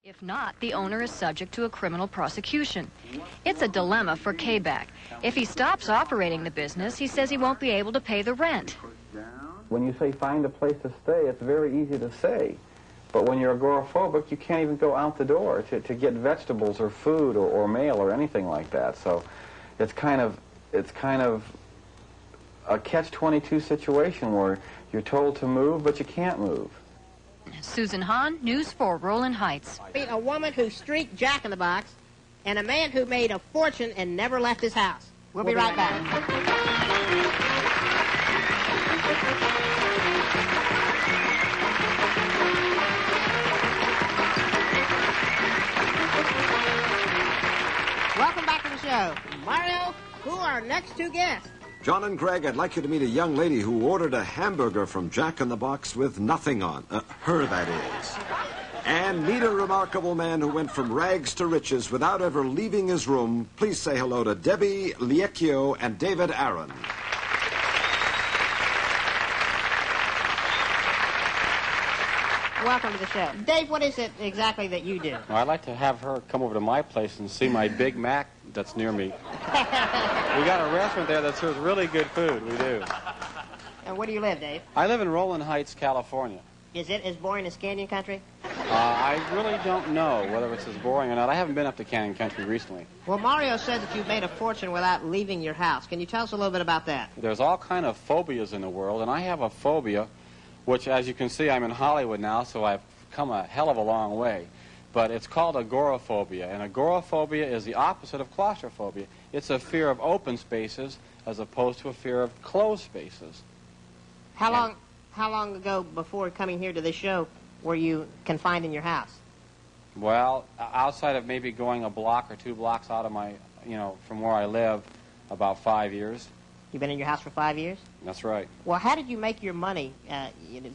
If not, the owner is subject to a criminal prosecution. It's a dilemma for K-Back. If he stops operating the business, he says he won't be able to pay the rent. When you say find a place to stay, it's very easy to say. But when you're agoraphobic, you can't even go out the door to get vegetables or food or mail or anything like that. So it's kind of a catch-22 situation where you're told to move, but you can't move. Susan Hahn, News 4, Rowland Heights. A woman who streaked Jack in the Box and a man who made a fortune and never left his house. We'll be right back. Welcome back to the show. Mario, who are our next two guests? John and Greg, I'd like you to meet a young lady who ordered a hamburger from Jack in the Box with nothing on. Her, that is. And meet a remarkable man who went from rags to riches without ever leaving his room. Please say hello to Debbie Liecchio and David Aaron. Welcome to the show. Dave, what is it exactly that you do? Well, I'd like to have her come over to my place and see my Big Mac that's near me. We got a restaurant there that serves really good food. We do. And where do you live, Dave? I live in Rowland Heights, California. Is it as boring as Canyon Country? I really don't know whether it's as boring or not. I haven't been up to Canyon Country recently. Well, Mario says that you've made a fortune without leaving your house. Can you tell us a little bit about that? There's all kind of phobias in the world, and I have a phobia, which, as you can see, I'm in Hollywood now, so I've come a hell of a long way. But it's called agoraphobia, and agoraphobia is the opposite of claustrophobia. It's a fear of open spaces as opposed to a fear of closed spaces. How long ago before coming here to this show were you confined in your house? Well, outside of maybe going a block or 2 blocks out of my, from where I live, about 5 years. You've been in your house for 5 years? That's right. Well, how did you make your money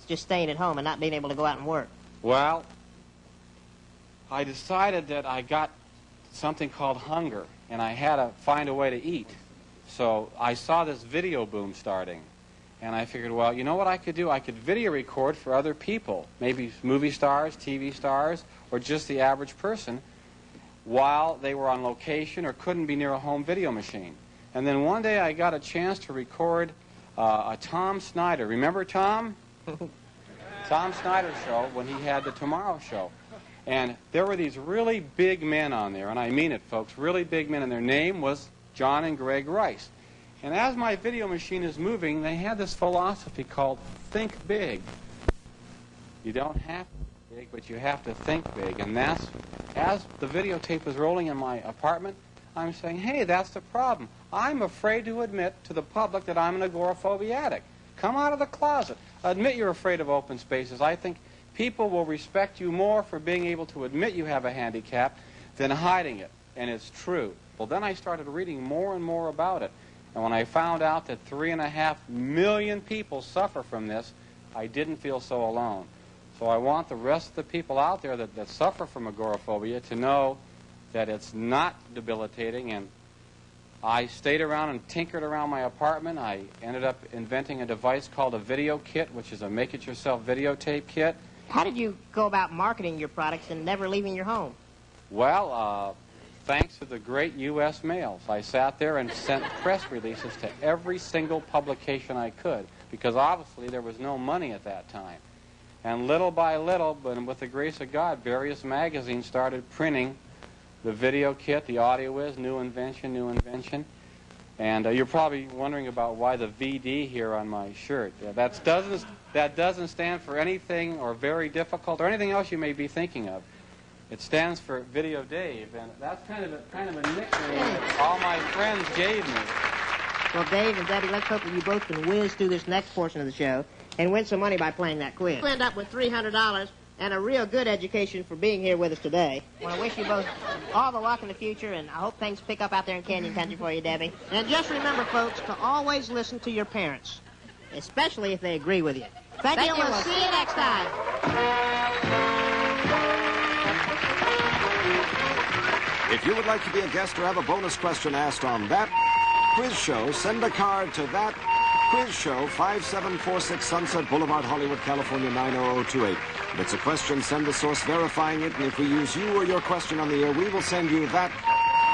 just staying at home and not being able to go out and work? Well, I decided that I got something called hunger, and I had to find a way to eat. So I saw this video boom starting, and I figured, well, you know what I could do? I could video record for other people, maybe movie stars, TV stars, or just the average person, while they were on location or couldn't be near a home video machine. And then one day I got a chance to record a Tom Snyder. Remember Tom? Tom Snyder show when he had the Tomorrow Show. And there were these really big men on there, and I mean it, folks, really big men, and their name was John and Greg Rice. And as my video machine is moving, they had this philosophy called think big. You don't have to be big, but you have to think big. And that's, as the videotape was rolling in my apartment, I'm saying, hey, that's the problem. I'm afraid to admit to the public that I'm an agoraphobiatic. Come out of the closet. Admit you're afraid of open spaces. I think people will respect you more for being able to admit you have a handicap than hiding it. And it's true. Well, then I started reading more and more about it. And when I found out that 3.5 million people suffer from this, I didn't feel so alone. So I want the rest of the people out there that suffer from agoraphobia to know that it's not debilitating. And I stayed around and tinkered around my apartment. I ended up inventing a device called a video kit, which is a make-it-yourself videotape kit. How did you go about marketing your products and never leaving your home? Well, thanks to the great U.S. mails. I sat there and sent press releases to every single publication I could, because obviously there was no money at that time. And little by little, but with the grace of God, various magazines started printing the video kit, the audio is, new invention, new invention. And you're probably wondering about why the VD here on my shirt. Yeah, that doesn't stand for anything or very difficult or anything else you may be thinking of. It stands for Video Dave, and that's kind of a nickname that all my friends gave me. Well, Dave and Debbie, let's hope that you both can whiz through this next portion of the show and win some money by playing that quiz. We'll end up with $300 and a real good education for being here with us today. I want to wish you both all the luck in the future, and I hope things pick up out there in Canyon Country for you, Debbie. And just remember, folks, to always listen to your parents, especially if they agree with you. Thank you, and we'll see you next time. If you would like to be a guest or have a bonus question asked on that quiz show, send a card to that Quiz Show, 5746 Sunset Boulevard, Hollywood, California, 90028. If it's a question, send the source verifying it, and if we use you or your question on the air, we will send you that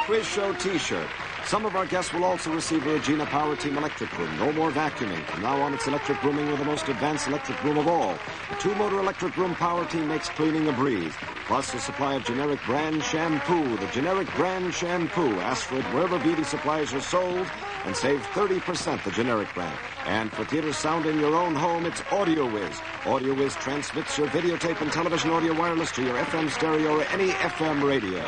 Quiz Show T-shirt. Some of our guests will also receive a Regina Power Team electric room. No more vacuuming. From now on, it's electric rooming with the most advanced electric room of all. The two-motor electric room Power Team makes cleaning a breeze. Plus a supply of generic brand shampoo. The generic brand shampoo. Ask for it wherever beauty supplies are sold and save 30% the generic brand. And for theater sound in your own home, it's Audio Whiz. Audio Whiz transmits your videotape and television audio wireless to your FM stereo or any FM radio.